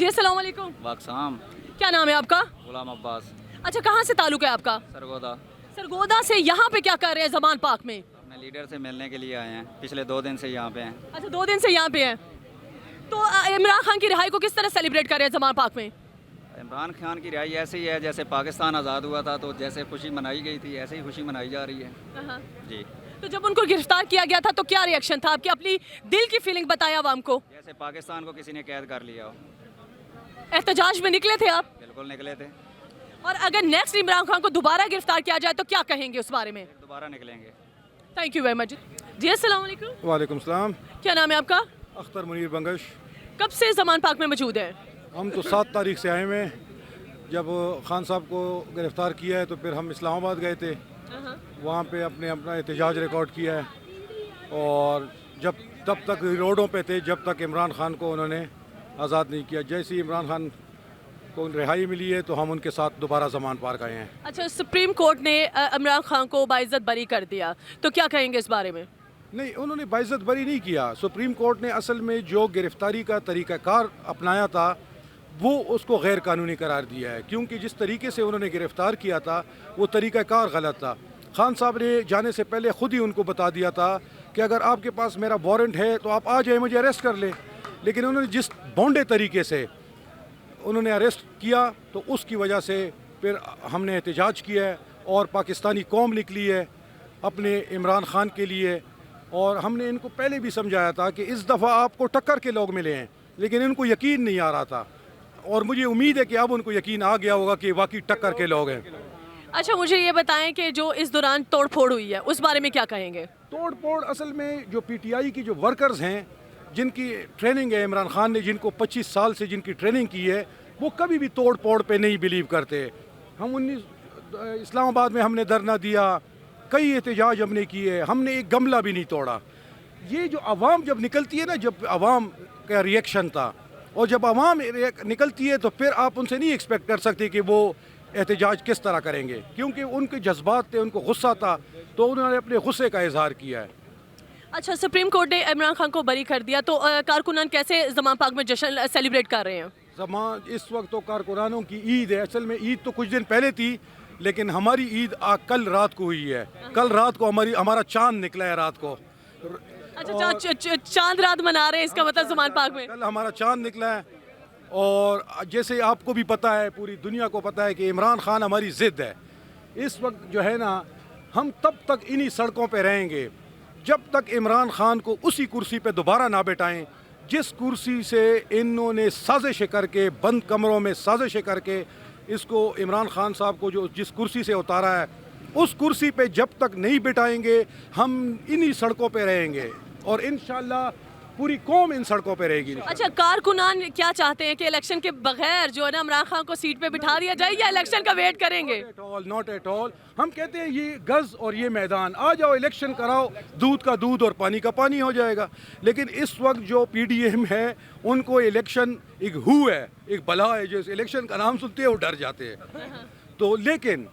जी अस्सलाम वालेकुम। वाकसाम। क्या नाम है आपका? गुलाम अब्बास। अच्छा, कहाँ से ताल्लुक है आपका? सरगोदा। सरगोदा से। यहाँ पे क्या कर रहे हैं जमान पार्क में? अपने लीडर से मिलने के लिए आए हैं, पिछले 2 दिन से यहाँ पे हैं। अच्छा, 2 दिन से यहाँ पे हैं। तो इमरान खान की रिहाई को किस तरह सेलिब्रेट कर रहे हैं जमान पार्क में? इमरान खान की रिहाई ऐसे ही है जैसे पाकिस्तान आज़ाद हुआ था, तो जैसे खुशी मनाई गई थी ऐसे ही खुशी मनाई जा रही है जी। तो जब उनको गिरफ्तार किया गया था तो क्या रिएक्शन था आपकी? अपनी दिल की फीलिंग बताया आवाम को। जैसे पाकिस्तान को किसी ने कैद कर लिया हो। एहतजाज में निकले थे आप? बिल्कुल निकले थे। और अगर नेक्स्ट इमरान खान को दोबारा गिरफ्तार किया जाए तो क्या कहेंगे उस बारे में? दोबारा निकलेंगे। Thank you very much. जी अस्सलाम वालेकुम। वालेकुम सलाम। क्या नाम है आपका? अख्तर मुनीर बंगश। कब से जमान पार्क में मौजूद है? हम तो 7 तारीख से आए हुए हैं। जब खान साहब को गिरफ़्तार किया है तो फिर हम इस्लामाबाद गए थे, वहाँ पे अपना एहतजाज रिकॉर्ड किया है। और तब तक रोडों पे थे जब तक इमरान खान को उन्होंने आज़ाद नहीं किया। जैसे ही इमरान खान को रिहाई मिली है तो हम उनके साथ दोबारा जमान पार्क आए हैं। अच्छा, सुप्रीम कोर्ट ने इमरान खान को बाइज्जत बरी कर दिया, तो क्या कहेंगे इस बारे में? नहीं, उन्होंने बाइज्जत बरी नहीं किया। सुप्रीम कोर्ट ने असल में जो गिरफ्तारी का तरीक़ाकार अपनाया था वो उसको गैर कानूनी करार दिया है, क्योंकि जिस तरीके से उन्होंने गिरफ्तार किया था वो तरीक़ाकार गलत था। खान साहब ने जाने से पहले ख़ुद ही उनको बता दिया था कि अगर आपके पास मेरा वारंट है तो आप आ जाए, मुझे अरेस्ट कर ले। लेकिन उन्होंने जिस भोंडे तरीके से उन्होंने अरेस्ट किया तो उसकी वजह से फिर हमने एहतजाज किया है और पाकिस्तानी कौम निकली है अपने इमरान खान के लिए। और हमने इनको पहले भी समझाया था कि इस दफ़ा आपको टक्कर के लोग मिले हैं, लेकिन इनको यकीन नहीं आ रहा था। और मुझे उम्मीद है कि अब उनको यकीन आ गया होगा कि वाकई टक्कर के लोग हैं। अच्छा, मुझे ये बताएं कि जो इस दौरान तोड़ फोड़ हुई है उस बारे में क्या कहेंगे? तोड़ फोड़ असल में जो PTI की जो वर्कर्स हैं जिनकी ट्रेनिंग है, इमरान खान ने जिनको 25 साल से जिनकी ट्रेनिंग की है, वो कभी भी तोड़ फोड़ पे नहीं बिलीव करते। हम इस्लामाबाद में हमने धरना दिया, कई एहतजाज हमने किए, हमने एक गमला भी नहीं तोड़ा। ये जो आवाम जब निकलती है ना, जब आवाम का रिएक्शन था, और जब आवाम निकलती है तो फिर आप उनसे नहीं एक्सपेक्ट कर सकते कि वो एहतजाज किस तरह करेंगे, क्योंकि उनके जज्बात थे, उनको गुस्सा था, तो उन्होंने अपने गुस्से का इजहार किया है। अच्छा, सुप्रीम कोर्ट ने इमरान खान को बरी कर दिया, तो कारकुनान कैसे जमान पार्क में जश्न सेलिब्रेट कर रहे हैं? इस वक्त तो कारकुनानों की ईद है। असल में ईद तो कुछ दिन पहले थी, लेकिन हमारी ईद कल रात को हुई है। कल रात को हमारा चांद निकला है रात को। अच्छा, चांद रात मना रहे हैं, इसका मतलब जमान पार्क में कल हमारा चांद निकला है। और जैसे आपको भी पता है, पूरी दुनिया को पता है कि इमरान खान हमारी ज़िद है। इस वक्त जो है ना, हम तब तक इन्हीं सड़कों पे रहेंगे जब तक इमरान खान को उसी कुर्सी पे दोबारा ना बिठाएं जिस कुर्सी से इन्होंने साजिशें करके, बंद कमरों में साजिशें करके इसको इमरान खान साहब को जिस कुर्सी से उतारा है, उस कुर्सी पे जब तक नहीं बिठाएंगे हम इन्हीं सड़कों पे रहेंगे और इंशाल्लाह पूरी कौम इन सड़कों पे रहेगी। अच्छा, कारकुनान क्या चाहते हैं कि इलेक्शन के बगैर जो है ना इमरान खान को सीट पे बिठा दिया जाए या इलेक्शन का वेट करेंगे? Not at all. हम कहते हैं ये गज और ये मैदान, आ जाओ इलेक्शन कराओ, दूध का दूध और पानी का पानी हो जाएगा। लेकिन इस वक्त जो PDM है उनको इलेक्शन एक है, एक बला है, जो इलेक्शन का नाम सुनते हैं वो डर जाते हैं। तो लेकिन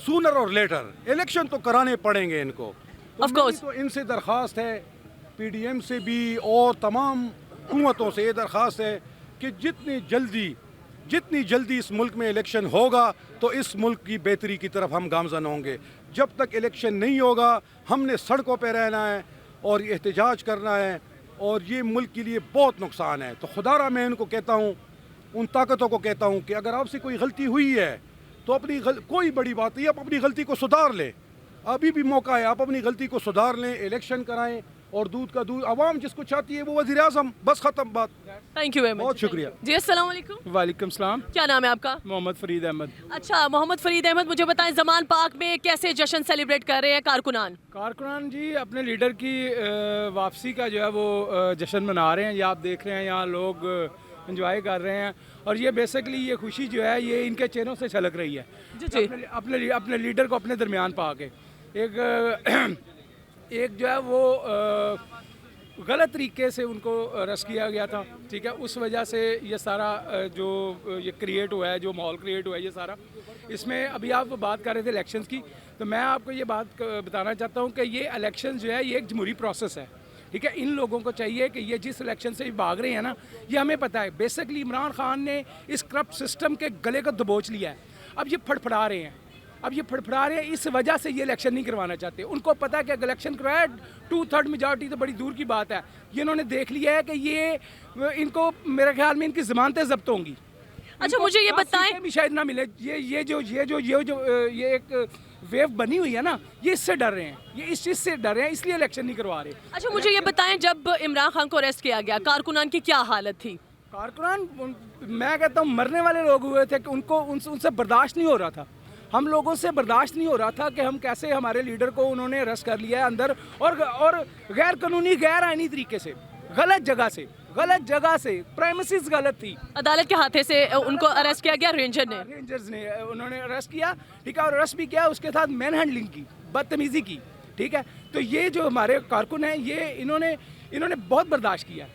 सूनर और लेटर इलेक्शन तो कराने पड़ेंगे इनको। Of course। तो इनसे दरख्वास्त है, PDM से भी और तमाम हुकूमतों से ये दरख्वास्त है कि जितनी जल्दी इस मुल्क में इलेक्शन होगा तो इस मुल्क की बेहतरी की तरफ हम गामजन होंगे। जब तक इलेक्शन नहीं होगा हमने सड़कों पर रहना है और एहतजाज करना है, और ये मुल्क के लिए बहुत नुकसान है। तो खुदारा मैं इनको कहता हूँ, उन ताकतों को कहता हूँ कि अगर आपसे कोई गलती हुई है तो कोई बड़ी बात नहीं, आप अपनी गलती को सुधार लें। अभी भी मौका है, आप अपनी गलती को सुधार लें, इलेक्शन कराएं और दूध का दूध। आवाम जिसको चाहती है वो वज़ीर आज़म, बस ख़त्म बात। थैंक यू वेरी मच, बहुत शुक्रिया। जी अस्सलाम वालेकुम। वालेकुम सलाम। क्या नाम है आपका? मोहम्मद फरीद अहमद। अच्छा, मोहम्मद फरीद अहमद, मुझे बताएं जमान पार्क में कैसे जश्न सेलिब्रेट कर रहे हैं कारकुनान? कारकुनान जी अपने लीडर की वापसी का जो है वो जश्न मना रहे हैं। ये आप देख रहे हैं, यहाँ लोग एंजॉय कर रहे हैं और ये बेसिकली ये खुशी जो है ये इनके चेहरों से झलक रही है। जी। अपने लीडर को अपने दरमियान पा के एक जो है वो गलत तरीके से उनको अरेस्ट किया गया था, ठीक है। उस वजह से ये सारा जो ये क्रिएट हुआ है, जो माहौल क्रिएट हुआ है ये सारा, इसमें अभी आप बात कर रहे थे इलेक्शंस की, तो मैं आपको ये बात बताना चाहता हूँ कि ये इलेक्शन जो है ये एक जमहूरी प्रोसेस है। ठीक है, इन लोगों को चाहिए कि ये जिस इलेक्शन से भाग रहे हैं ना, ये हमें पता है बेसिकली इमरान खान ने इस करप्ट सिस्टम के गले को दबोच लिया है। अब ये फड़फड़ा रहे हैं, इस वजह से ये इलेक्शन नहीं करवाना चाहते। उनको पता है कि अगर इलेक्शन करवाया 2/3 मेजॉरिटी तो बड़ी दूर की बात है। ये इन्होंने देख लिया है कि ये इनको मेरे ख्याल में इनकी ज़मानतें जब्त होंगी। अच्छा मुझे ये बताएं, भी शायद ना मिले। ये एक वेव बनी हुई है ना, ये इससे डर रहे हैं, ये इस चीज़ से डर रहे हैं, इसलिए इलेक्शन नहीं करवा रहे। अच्छा मुझे ये बताएं, जब इमरान खान को अरेस्ट किया गया, कारकुनान की क्या हालत थी? कारकुनान, मैं कहता हूँ मरने वाले लोग हुए थे कि उनको उनसे बर्दाश्त नहीं हो रहा था। हम लोगों से बर्दाश्त नहीं हो रहा था कि हम कैसे हमारे लीडर को उन्होंने अरेस्ट कर लिया है अंदर, और गैर कानूनी गैर आईनी तरीके से, गलत जगह से प्रेमिसेस गलत थी। अदालत के हाथे से उनको अरेस्ट किया गया, रेंजर्स ने उन्होंने अरेस्ट किया, ठीक है, और अरेस्ट भी किया, उसके साथ मैन हैंडलिंग की, बदतमीजी की, ठीक है। तो ये जो हमारे कारकुन हैं, ये इन्होंने बहुत बर्दाश्त किया।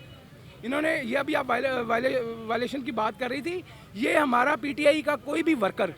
इन्होंने ये अभी आप वायलेशन की बात कर रही थी, ये हमारा पीटीआई का कोई भी वर्कर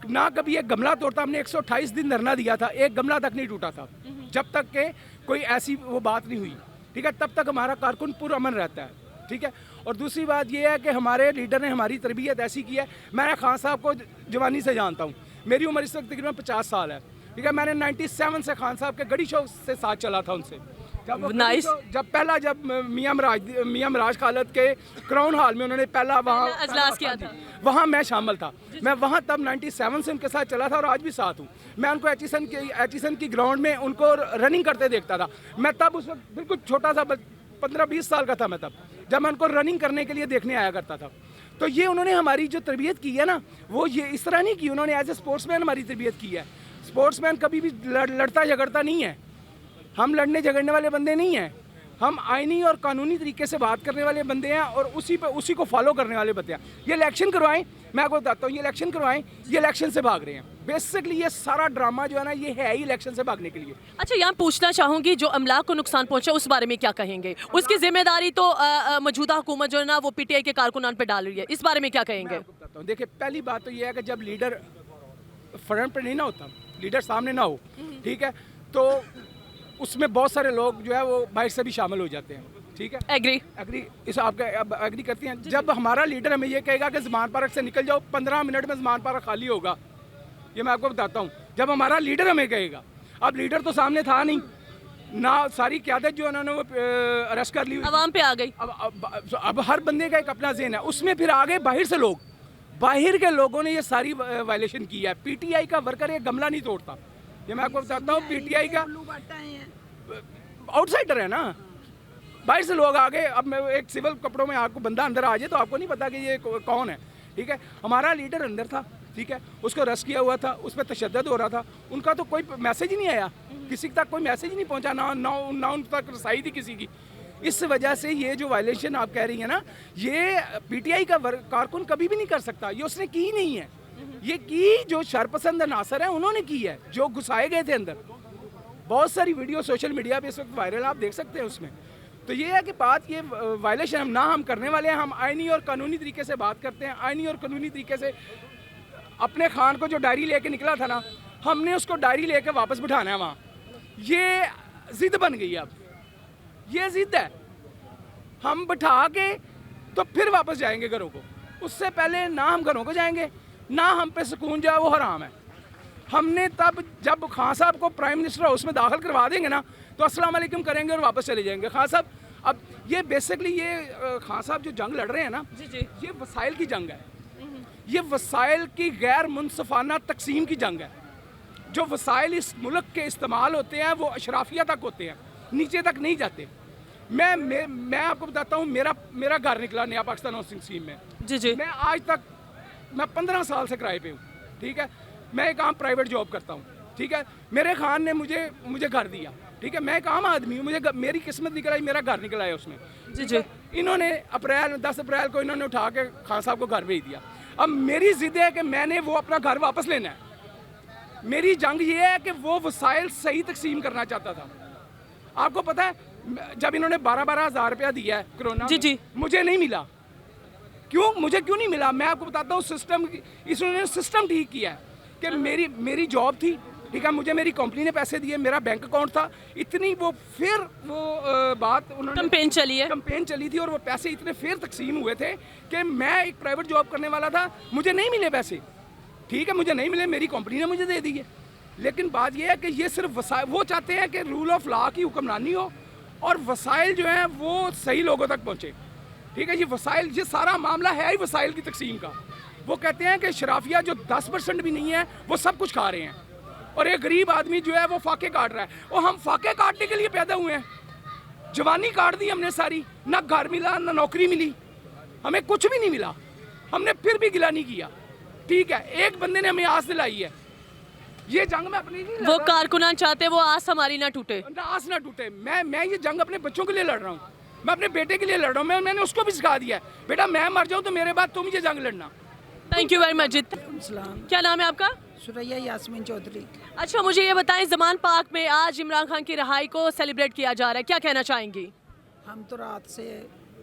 ना कभी एक गमला तोड़ता। हमने 128 दिन धरना दिया था, एक गमला तक नहीं टूटा था, जब तक के कोई ऐसी वो बात नहीं हुई, ठीक है। तब तक हमारा कारकुन पुरअमन रहता है, ठीक है। और दूसरी बात ये है कि हमारे लीडर ने हमारी तरबियत ऐसी की है। मैं खान साहब को जवानी से जानता हूँ, मेरी उम्र इस वक्त तकरीबन 50 साल है, ठीक है। मैंने 97 से खान साहब के गड़ी शो से साथ चला था उनसे। जब मियां मराज खालद के क्राउन हॉल में उन्होंने पहला वहाँ अजलास किया था, वहाँ मैं शामिल था। मैं वहाँ तब 97 से उनके साथ चला था और आज भी साथ हूँ। मैं उनको एचिसन की ग्राउंड में उनको रनिंग करते देखता था। मैं तब उस वक्त बिल्कुल छोटा सा 15-20 साल का था मैं तब, जब मैं उनको रनिंग करने के लिए देखने आया करता था। तो ये उन्होंने हमारी जो तरबियत की है ना, वो ये इस तरह नहीं की, उन्होंने एज ए स्पोर्ट्समैन हमारी तरबियत की है। स्पोर्ट्समैन कभी भी लड़ता झगड़ता नहीं है, हम लड़ने झगड़ने वाले बंदे नहीं हैं, हम आईनी और कानूनी तरीके से बात करने वाले बंदे हैं और उसी को फॉलो करने वाले बंदे हैं। ये इलेक्शन करवाएं, मैं आपको बताता हूँ, ये इलेक्शन करवाएं, ये इलेक्शन से भाग रहे हैं। बेसिकली ये सारा ड्रामा जो है ना, ये है ही इलेक्शन से भागने के लिए। अच्छा यहाँ पूछना चाहूँगी, जो अमलाक को नुकसान पहुँचा उस बारे में क्या कहेंगे? उसकी जिम्मेदारी तो मौजूदा हुकूमत जो है ना वो पीटीआई के कारकुनान पे डाल रही है, इस बारे में क्या कहेंगे? देखिए, पहली बात तो ये है कि जब लीडर फ्रंट पे नहीं ना होता, लीडर सामने ना हो, ठीक है, तो उसमें बहुत सारे लोग जो है वो बाहर से भी शामिल हो जाते हैं, ठीक है। एग्री इस आपका एग्री करती हैं। जब हमारा लीडर हमें ये कहेगा कि ज़मान पार्क से निकल जाओ, 15 मिनट में ज़मान पार्क खाली होगा, ये मैं आपको बताता हूँ। जब हमारा लीडर हमें कहेगा, अब लीडर तो सामने था नहीं ना, सारी क़यादत जो उन्होंने वो अरेस्ट कर ली, आवाम पे आ गई। अब हर बंदे का एक अपना ज़हन है, उसमें फिर आगे बाहर से लोग, बाहर के लोगों ने ये सारी वायलेशन की है। पीटीआई का वर्कर एक गमला नहीं तोड़ता, ये मैं आपको बताता हूँ। पीटीआई का आउटसाइडर है ना, बाहर से लोग आगे। अब मैं एक सिविल कपड़ों में आपको बंदा अंदर आ जाए तो आपको नहीं पता कि ये कौन है, ठीक है। हमारा लीडर अंदर था, ठीक है, उसको अरेस्ट किया हुआ था, उस पर तशद्दुद हो रहा था, उनका तो कोई मैसेज ही नहीं आया, किसी तक कोई मैसेज ही नहीं पहुंचा, ना उन तक रसाई थी किसी की। इस वजह से ये जो वायलेशन आप कह रही है ना, ये पीटीआई का कारकुन कभी भी नहीं कर सकता, ये उसने की ही नहीं है। ये की जो शरपसंद नासर है उन्होंने की है, जो घुसाए गए थे अंदर। बहुत सारी वीडियो सोशल मीडिया पे इस वक्त वायरल, आप देख सकते हैं उसमें। तो ये है कि बात, ये वायलेशन हम करने वाले हैं। हम आईनी और कानूनी तरीके से बात करते हैं, आईनी और कानूनी तरीके से। अपने खान को जो डायरी लेके निकला था ना, हमने उसको डायरी लेके वापस बिठाना है वहाँ। ये जिद बन गई है, अब ये जिद है, हम बिठा के तो फिर वापस जाएंगे घरों को। उससे पहले ना हम घरों को जाएंगे, ना हम पे सुकून जाए, वो हराम है। हमने तब जब खान साहब को प्राइम मिनिस्टर हाउस में दाखिल करवा देंगे ना, तो अस्सलाम वालेकुम करेंगे और वापस चले जाएंगे। खान साहब, अब ये बेसिकली ये खान साहब जो जंग लड़ रहे हैं ना, ये वसाइल की जंग है, ये वसाइल की गैर मुनसफाना तकसीम की जंग है। जो वसाइल इस मुल्क के इस्तेमाल होते हैं वो अशराफिया तक होते हैं, नीचे तक नहीं जाते। मैं आपको बताता हूँ, मेरा घर निकला नया पाकिस्तान हाउसिंग स्कीम में। जी। मैं आज तक, मैं 15 साल से किराए पे हूँ, ठीक है। मैं एक आम प्राइवेट जॉब करता हूँ, ठीक है। मेरे खान ने मुझे घर दिया, ठीक है। मैं एक आम आदमी हूँ, मेरी किस्मत निकल आई, मेरा घर निकल आया उसमें। जी। इन्होंने 10 अप्रैल को इन्होंने उठा के खान साहब को घर भेज दिया। अब मेरी जिद है कि मैंने वो अपना घर वापस लेना है। मेरी जंग ये है कि वो वसाइल सही तकसीम करना चाहता था। आपको पता है, जब इन्होंने 12-12 हज़ार रुपया दिया है कोरोना में, मुझे नहीं मिला। मुझे क्यों नहीं मिला? मैं आपको बताता हूँ, इन्होंने सिस्टम ठीक किया है कि मेरी जॉब थी, ठीक है, मुझे मेरी कंपनी ने पैसे दिए, मेरा बैंक अकाउंट था, इतनी वो फिर वो बात उन्होंने कैंपेन चली है। कैंपेन चली थी और वो पैसे इतने फिर तकसीम हुए थे कि मैं एक प्राइवेट जॉब करने वाला था, मुझे नहीं मिले पैसे, ठीक है, मुझे नहीं मिले, मेरी कंपनी ने मुझे दे दिए। लेकिन बात यह है कि ये सिर्फ वसाइल, वो चाहते हैं कि रूल ऑफ लॉ की हुक्मरानी हो और वसाइल जो हैं वो सही लोगों तक पहुँचे, ठीक है। ये वसाइल, ये सारा मामला है ही वसाइल की तकसीम का। वो कहते हैं कि शराफिया जो 10% भी नहीं है वो सब कुछ खा रहे हैं और एक गरीब आदमी जो है वो फाके काट रहा है। और हम फाके काटने के लिए पैदा हुए हैं, जवानी काट दी हमने सारी, ना घर मिला ना नौकरी मिली, हमें कुछ भी नहीं मिला, हमने फिर भी गिला नहीं किया, ठीक है। एक बंदे ने हमें आस दिलाई है, ये जंग में अपनी नहीं लड़ वो रहा। कारकुनान चाहते हैं वो आस हमारी ना टूटे। ना आस ना टूटे। मैं ये जंग अपने बच्चों के लिए लड़ रहा हूँ, मैं अपने बेटे के लिए लड़ रहा हूँ। मैंने उसको भी सिखा दिया है, बेटा मैं मर जाऊँ तो मेरे बाद तुम ये जंग लड़ना। थैंक यू वेरी मच जित। क्या नाम है आपका? सुरैया यास्मीन चौधरी। अच्छा, मुझे ये बताएं, जमान पार्क में आज इमरान खान की रिहाई को सेलिब्रेट किया जा रहा है, क्या कहना चाहेंगी? हम तो रात से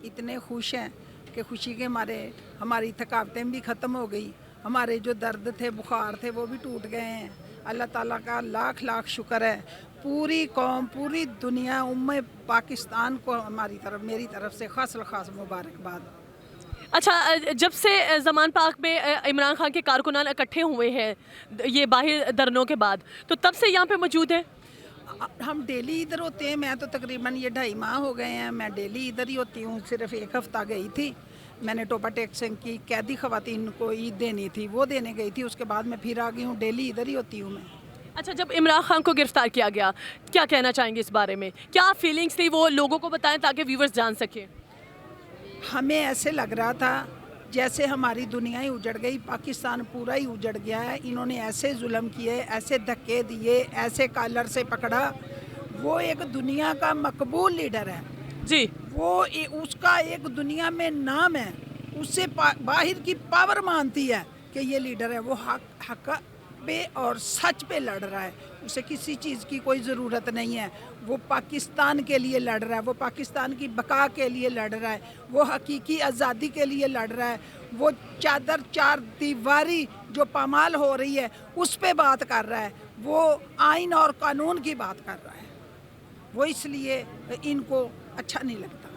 इतने खुश हैं कि खुशी के मारे हमारी थकावटें भी ख़त्म हो गई, हमारे जो दर्द थे, बुखार थे, वो भी टूट गए हैं। अल्लाह ताला का लाख लाख शुक्र है। पूरी कौम, पूरी दुनिया, उम्मे पाकिस्तान को हमारी तरफ, मेरी तरफ से खास खास मुबारकबाद। अच्छा, जब से जमान पार्क में इमरान खान के कारकुनान इकट्ठे हुए हैं ये बाहर धरनों के बाद, तो तब से यहाँ पे मौजूद है? हम डेली इधर होते हैं, मैं तो तकरीबन ये 2.5 माह हो गए हैं, मैं डेली इधर ही होती हूँ। सिर्फ एक हफ़्ता गई थी, मैंने टोपा टेक्सन की कैदी ख़वातीन को ईद देनी थी, वो देने गई थी, उसके बाद मैं फिर आ गई हूँ, डेली इधर ही होती हूँ मैं। अच्छा, जब इमरान खान को गिरफ्तार किया गया, क्या कहना चाहेंगे इस बारे में? क्या फीलिंग्स थी, वो लोगों को बताएं ताकि व्यूवर्स जान सकें। हमें ऐसे लग रहा था जैसे हमारी दुनिया ही उजड़ गई, पाकिस्तान पूरा ही उजड़ गया है। इन्होंने ऐसे जुल्म किए, ऐसे धक्के दिए, ऐसे कॉलर से पकड़ा। वो एक दुनिया का मकबूल लीडर है जी, वो उसका एक दुनिया में नाम है, उससे बाहर की पावर मानती है कि ये लीडर है। वो हक पे और सच पे लड़ रहा है, उसे किसी चीज़ की कोई ज़रूरत नहीं है। वो पाकिस्तान के लिए लड़ रहा है, वो पाकिस्तान की बका के लिए लड़ रहा है, वो हकीकी आज़ादी के लिए लड़ रहा है। वो चादर चार दीवारी जो पामाल हो रही है उस पे बात कर रहा है, वो आइन और कानून की बात कर रहा है। वो इसलिए इनको अच्छा नहीं लगता।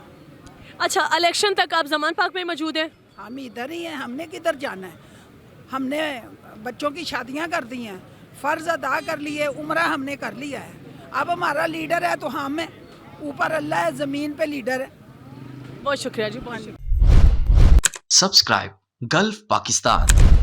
अच्छा, इलेक्शन तक आप जमान पार्क में मौजूद हैं? हम इधर ही हैं, हमने किधर जाना है। हमने बच्चों की शादियां कर दी हैं, फ़र्ज़ अदा कर लिए, उम्रा हमने कर लिया है। अब हमारा लीडर है तो हम हैं, ऊपर अल्लाह है, ज़मीन पे लीडर है। बहुत शुक्रिया जी, बहुत शुक्रिया। Subscribe Gulf Pakistan.